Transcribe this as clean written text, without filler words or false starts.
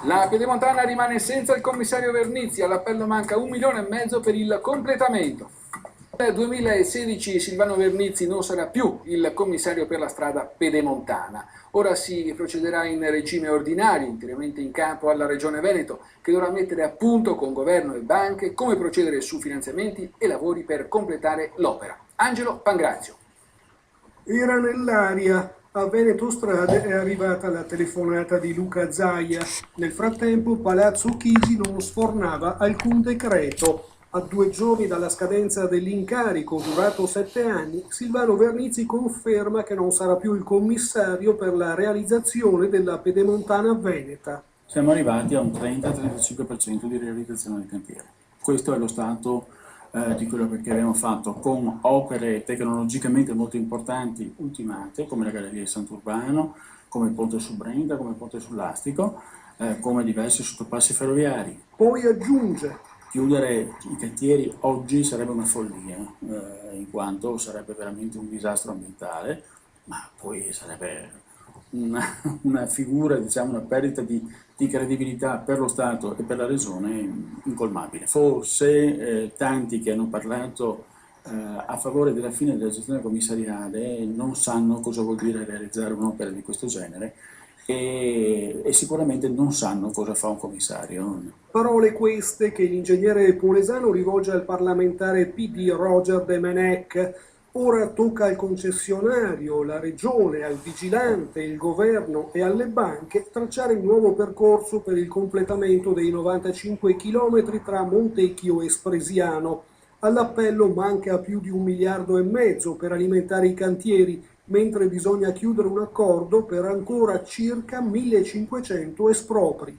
La Pedemontana rimane senza il commissario Vernizzi, all'appello manca 1,5 milioni per il completamento. Nel 2016 Silvano Vernizzi non sarà più il commissario per la strada pedemontana. Ora si procederà in regime ordinario, interamente in capo alla Regione Veneto, che dovrà mettere a punto con governo e banche come procedere su finanziamenti e lavori per completare l'opera. Angelo Pangrazio. Era nell'aria. A Veneto Strade è arrivata la telefonata di Luca Zaia. Nel frattempo Palazzo Chigi non sfornava alcun decreto. A 2 giorni dalla scadenza dell'incarico, durato 7 anni, Silvano Vernizzi conferma che non sarà più il commissario per la realizzazione della Pedemontana Veneta. Siamo arrivati a un 30-35% di realizzazione del cantiere. Questo è lo stato di quello che abbiamo fatto, con opere tecnologicamente molto importanti ultimate, come la Galleria di Sant'Urbano, come il Ponte su Brenta, come il Ponte sul Lastico, come diversi sottopassi ferroviari. Poi aggiunge: chiudere i cantieri oggi sarebbe una follia, in quanto sarebbe veramente un disastro ambientale, ma poi sarebbe una figura, diciamo, una perdita di credibilità per lo Stato e per la Regione incolmabile. Forse tanti che hanno parlato a favore della fine della gestione commissariale non sanno cosa vuol dire realizzare un'opera di questo genere e sicuramente non sanno cosa fa un commissario. Parole queste che l'ingegnere Polesano rivolge al parlamentare PD Roger De Menec. Ora tocca al concessionario, la regione, al vigilante, il governo e alle banche tracciare il nuovo percorso per il completamento dei 95 chilometri tra Montecchio e Spresiano. All'appello manca più di 1,5 miliardi per alimentare i cantieri, mentre bisogna chiudere un accordo per ancora circa 1500 espropri.